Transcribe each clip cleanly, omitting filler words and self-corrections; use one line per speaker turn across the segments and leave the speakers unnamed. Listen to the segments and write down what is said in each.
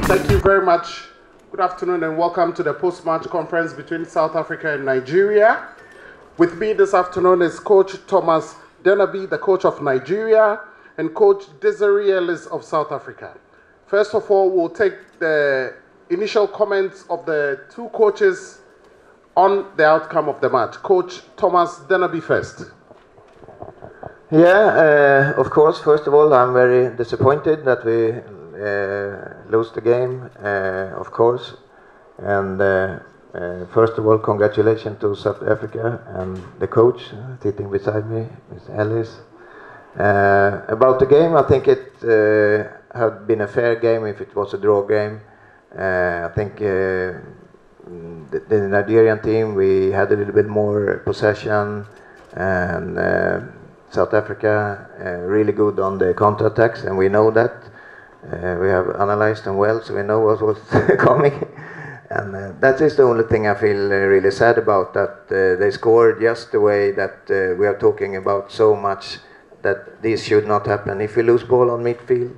Thank you very much. Good afternoon and welcome to the post-match conference between South Africa and Nigeria. With me this afternoon is Coach Thomas Denaby, the coach of Nigeria, and Coach Desiree Ellis of South Africa. First of all, we'll take the initial comments of the two coaches on the outcome of the match. Coach Thomas Denaby first.
Yeah, of course, first of all, I'm very disappointed that we lose the game, of course. And first of all, congratulations to South Africa and the coach sitting beside me, Ms. Ellis. About the game, I think it had been a fair game if it was a draw game. I think the Nigerian team, we had a little bit more possession, and South Africa really good on the counter-attacks, and we know that. We have analyzed them well, so we know what was coming. And that is the only thing I feel really sad about, that they scored just the way that we are talking about so much, that this should not happen. If we lose ball on midfield,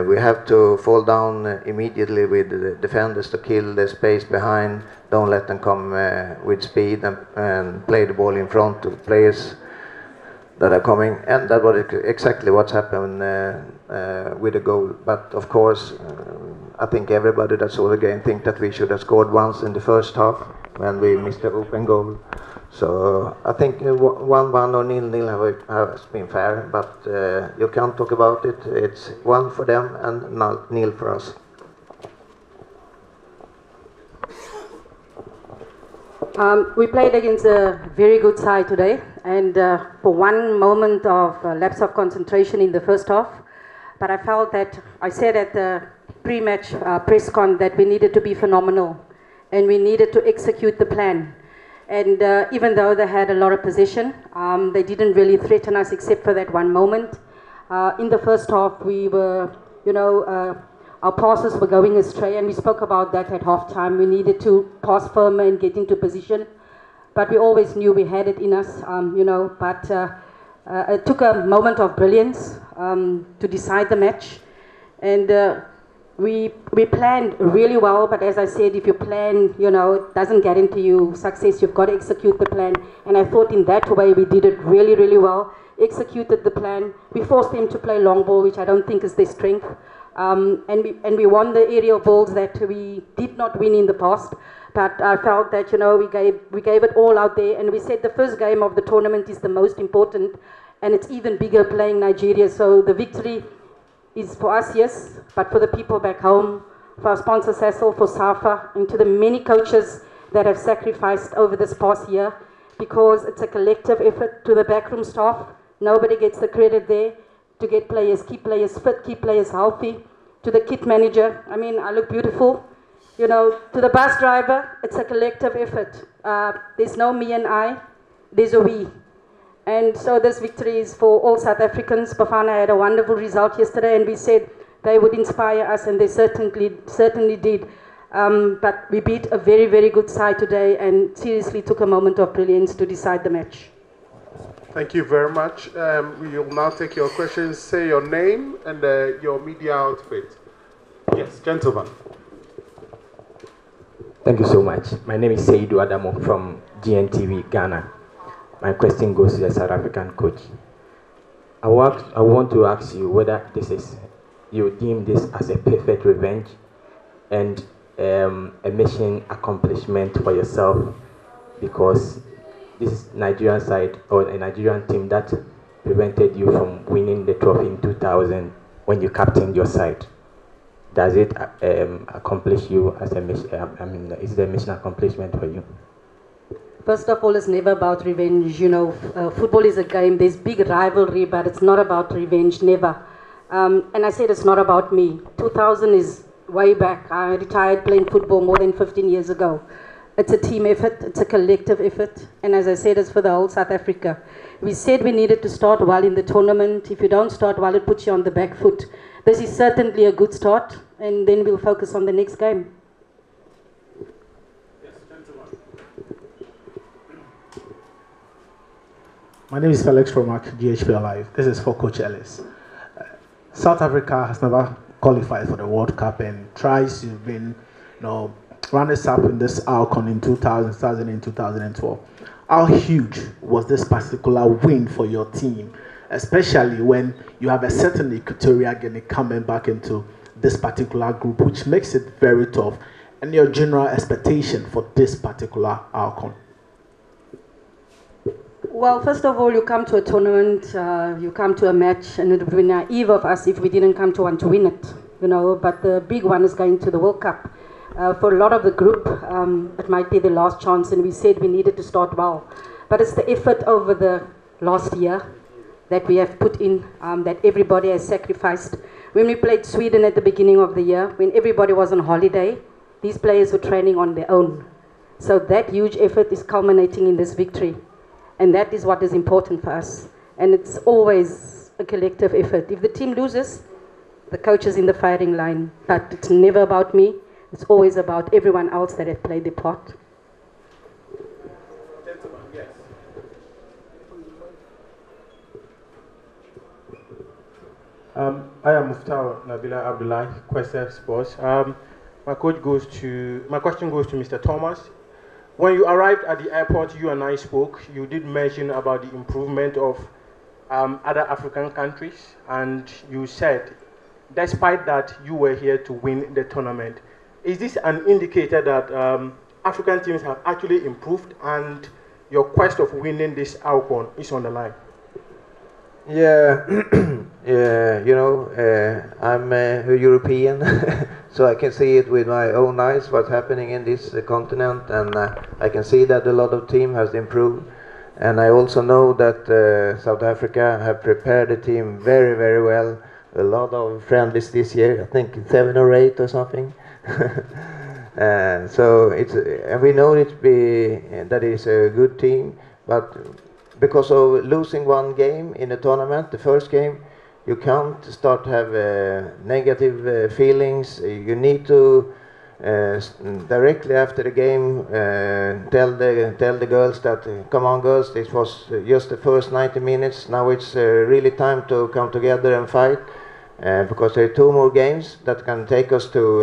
we have to fall down immediately with the defenders to kill the space behind. Don't let them come with speed and play the ball in front to players that are coming, and that was exactly what's happened with the goal. But of course, I think everybody that saw the game think that we should have scored once in the first half when we missed the open goal. So I think 1-1 or 0-0 has been fair, but you can't talk about it. It's 1 for them and 0 for us.
We played against a very good side today, and for one moment of lapse of concentration in the first half, but I felt that, I said at the pre-match press con that we needed to be phenomenal and we needed to execute the plan. And even though they had a lot of possession, they didn't really threaten us except for that one moment. In the first half, we were, our passes were going astray, and we spoke about that at halftime. We needed to pass firmer and get into position, but we always knew we had it in us, but it took a moment of brilliance to decide the match. And we planned really well, but as I said, if you plan, it doesn't guarantee you success. You've got to execute the plan, and I thought in that way we did it really, really well. Executed the plan. We forced them to play long ball, which I don't think is their strength. And we won the aerial balls that we did not win in the past, but I felt that we gave it all out there, and we said the first game of the tournament is the most important, and it's even bigger playing Nigeria. So the victory is for us, yes, but for the people back home, for our sponsor Cecil, for SAFA, and to the many coaches that have sacrificed over this past year, because it's a collective effort. To the backroom staff, nobody gets the credit there. To get players, keep players fit, keep players healthy. To the kit manager, I look beautiful. To the bus driver, it's a collective effort. There's no me and I, there's a we. And so this victory is for all South Africans. Bafana had a wonderful result yesterday, and we said they would inspire us, and they certainly did. But we beat a very, very good side today, and seriously took a moment of brilliance to decide the match.
Thank you very much. We will now take your questions. Say your name and your media outfit. Yes, gentlemen.
Thank you so much. My name is Seydou Adamo from GNTV, Ghana. My question goes to the South African coach. I want to ask you whether you deem this as a perfect revenge and a mission accomplishment for yourself, because this is Nigerian side or a Nigerian team that prevented you from winning the trophy in 2000 when you captained your side. Does it accomplish you as a mission? Is it a mission accomplishment for you?
First of all, it's never about revenge. Football is a game. There's big rivalry, but it's not about revenge, never. And I said it's not about me. 2000 is way back. I retired playing football more than 15 years ago. It's a team effort. It's a collective effort. And as I said, it's for the whole South Africa. We said we needed to start well in the tournament. If you don't start well, it puts you on the back foot. This is certainly a good start, and then we'll focus on the next game.
My name is Felix Romak, GHP Alive. This is for Coach Ellis. South Africa has never qualified for the World Cup, and tries to been, runners-up in this AFCON in 2000 and 2012. How huge was this particular win for your team, especially when you have a certain Equatorial Guinea coming back into this particular group, which makes it very tough, and your general expectation for this particular AFCON?
Well, first of all, you come to a tournament, you come to a match, and it would be naive of us if we didn't come to want to win it, but the big one is going to the World Cup. For a lot of the group, it might be the last chance, and we said we needed to start well. But it's the effort over the last year that we have put in, that everybody has sacrificed. When we played Sweden at the beginning of the year, when everybody was on holiday, these players were training on their own. So that huge effort is culminating in this victory. And that is what is important for us. And it's always a collective effort. If the team loses, the coach is in the firing line. But it's never about me. It's always about everyone else that has played their part.
Gentlemen, yes. I am Muftar Nabila Abdullahi, Quest Sports. My question goes to Mr. Thomas. When you arrived at the airport, you and I spoke. You did mention about the improvement of other African countries, and you said, despite that, you were here to win the tournament. Is this an indicator that African teams have actually improved, and your quest of winning this AFCON is on the line?
Yeah, yeah. I'm a European, so I can see it with my own eyes what's happening in this continent, and I can see that a lot of team has improved. And I also know that South Africa have prepared the team very, very well. A lot of friendlies this year, I think 7 or 8 or something. So it's, and we know that it's a good team, but because of losing one game in a tournament, the first game, you can't start to have negative feelings. You need to directly after the game tell the girls that, come on girls, this was just the first 90 minutes. Now it's really time to come together and fight, because there are 2 more games that can take us to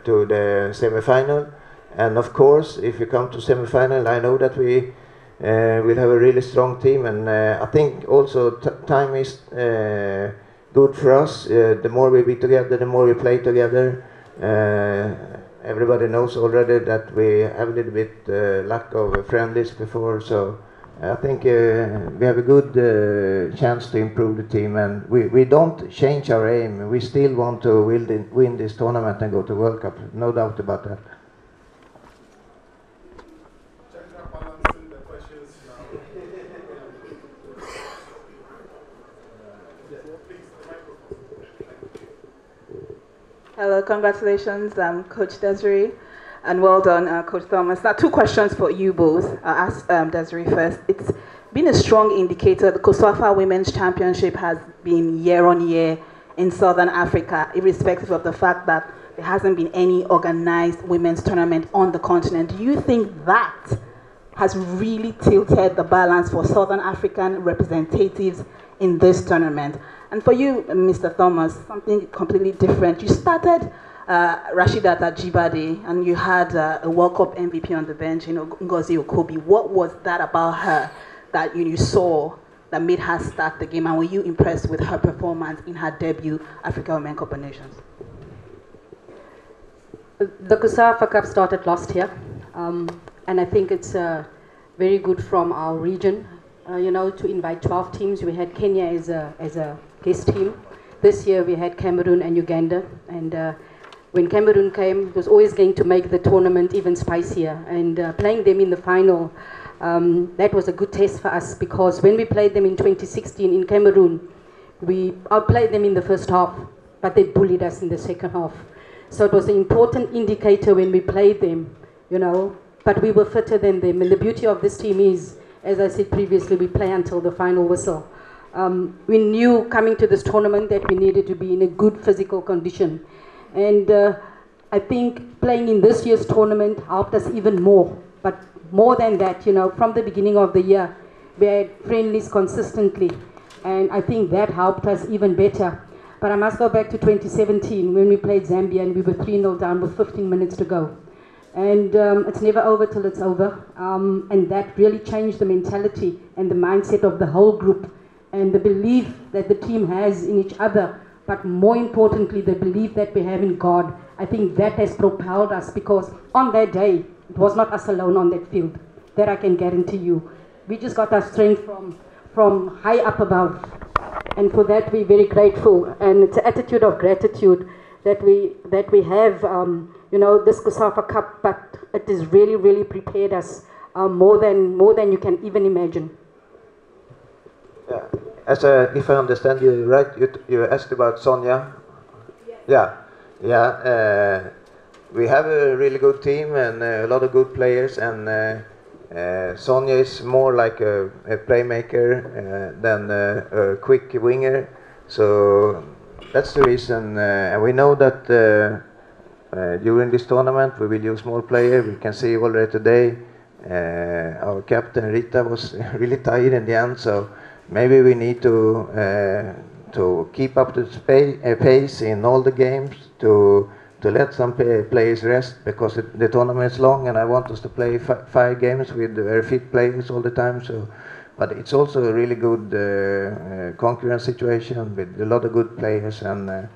the semi-final. And of course, if you come to semi-final, I know that we we'll have a really strong team, and I think also time is good for us. The more we be together, the more we play together. Everybody knows already that we have a little bit lack of friendlies before, so I think we have a good chance to improve the team, and we don't change our aim. We still want to win this tournament and go to World Cup, no doubt about that.
Hello, congratulations, Coach Desiree, and well done, Coach Thomas. Now, 2 questions for you both. I'll ask Desiree first. It's been a strong indicator. The COSAFA Women's Championship has been year on year in Southern Africa, irrespective of the fact that there hasn't been any organized women's tournament on the continent. Do you think that has really tilted the balance for Southern African representatives in this tournament? And for you, Mr. Thomas, something completely different. You started Rasheedat Ajibade, and you had a World Cup MVP on the bench, Ngozi Okobi. What was that about her that you saw that made her start the game, and were you impressed with her performance in her debut Africa Women Cup of Nations?
The COSAFA Cup started last year, and I think it's very good from our region, to invite 12 teams. We had Kenya as a guest team. This year we had Cameroon and Uganda, and when Cameroon came, it was always going to make the tournament even spicier, and playing them in the final, that was a good test for us, because when we played them in 2016 in Cameroon, we outplayed them in the first half, but they bullied us in the second half. So it was an important indicator when we played them, but we were fitter than them. And the beauty of this team is, as I said previously, we play until the final whistle. We knew coming to this tournament that we needed to be in a good physical condition. And I think playing in this year's tournament helped us even more. But more than that, you know, from the beginning of the year, we had friendlies consistently. And I think that helped us even better. But I must go back to 2017 when we played Zambia and we were 3-0 down with 15 minutes to go. And it's never over till it's over. And that really changed the mentality and the mindset of the whole group and the belief that the team has in each other. But more importantly, the belief that we have in God. I think that has propelled us, because on that day, it was not us alone on that field. That I can guarantee you. We just got our strength from high up above. And for that, we're very grateful. And it's an attitude of gratitude that we have, you know, this COSAFA Cup, but it has really, really prepared us more than you can even imagine.
Yeah. If I understand you right, you asked about Sonia. Yes. Yeah. We have a really good team and a lot of good players, and Sonia is more like a playmaker than a quick winger. So that's the reason, and we know that during this tournament we will use more players. We can see already today our captain Rita was really tired in the end, so maybe we need to keep up the pace in all the games, to let some players rest, because the tournament is long and I want us to play 5 games with very fit players all the time. So, but it's also a really good concurrent situation with a lot of good players, and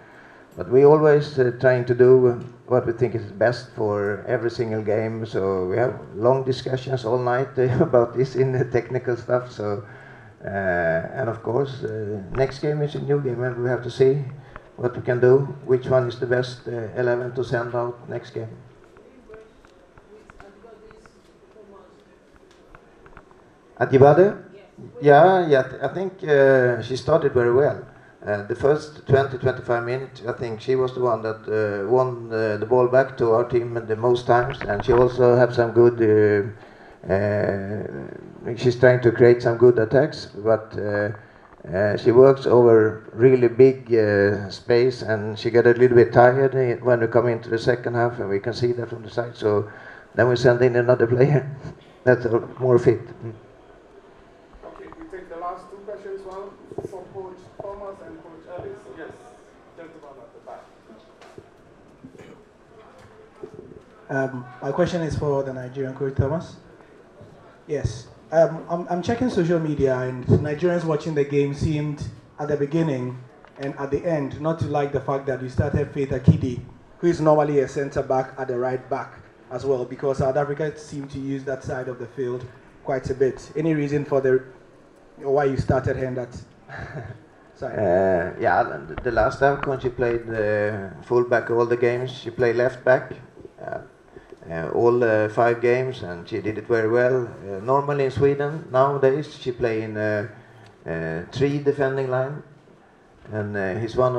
but we always trying to do what we think is best for every single game. So we have long discussions all night about this in the technical stuff. So and of course next game is a new game and we have to see what we can do, which one is the best 11 to send out next game. Adibade? Yeah, I think she started very well. The first 20-25 minutes, I think she was the one that won the ball back to our team the most times, and she also had some good, she's trying to create some good attacks, but she works over really big space, and she got a little bit tired when we come into the second half, and we can see that from the side. So then we send in another player that's more fit.
Okay, we take the last 2 questions, one for Coach Thomas and Coach Ellis. Yes, gentleman at the back.
My question is for the Nigerian Coach Thomas. Yes. I'm checking social media, and Nigerians watching the game seemed at the beginning and at the end not to like the fact that you started Faith Akidi, who is normally a centre back, at the right back as well, because South Africa seemed to use that side of the field quite a bit. Any reason for why you started her in that side?
Yeah, the last time when she played full back all the games, she played left back. All 5 games, and she did it very well. Normally in Sweden nowadays she play in 3 defending line, and she's one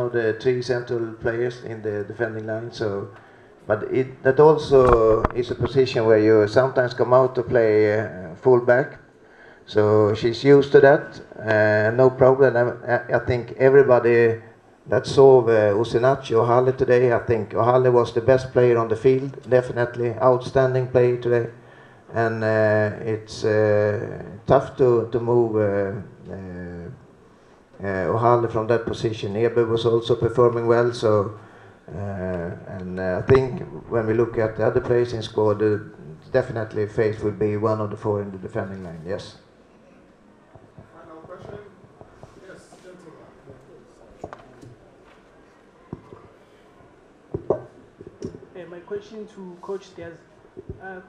of the 3 central players in the defending line. So, but that also is a position where you sometimes come out to play full back. So she's used to that, no problem. I think everybody that saw Osinachi Ohale today, I think Ohale was the best player on the field, definitely outstanding player today, and it's tough to move Ohale from that position. Ebe was also performing well, so and I think when we look at the other players in squad, definitely Faith will be one of the 4 in the defending line. Yes.
My question to Coach Des.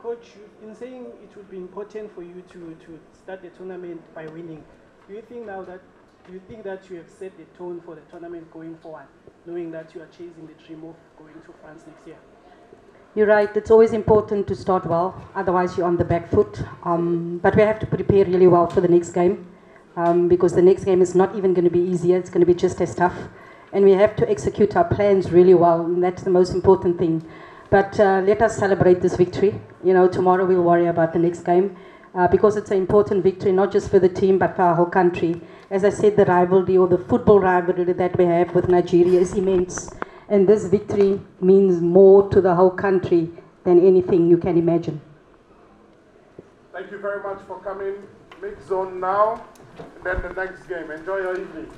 Coach, you've been saying it would be important for you to start the tournament by winning. Do you think that you have set the tone for the tournament going forward, knowing that you are chasing the dream of going to France next year?
You're right, it's always important to start well, otherwise you're on the back foot. But we have to prepare really well for the next game, because the next game is not even going to be easier, it's going to be just as tough. And we have to execute our plans really well, and that's the most important thing. But let us celebrate this victory. You know, tomorrow we'll worry about the next game, because it's an important victory, not just for the team, but for our whole country. As I said, the rivalry, or the football rivalry that we have with Nigeria is immense. And this victory means more to the whole country than anything you can imagine.
Thank you very much for coming. Mix zone now, and then the next game. Enjoy your evening.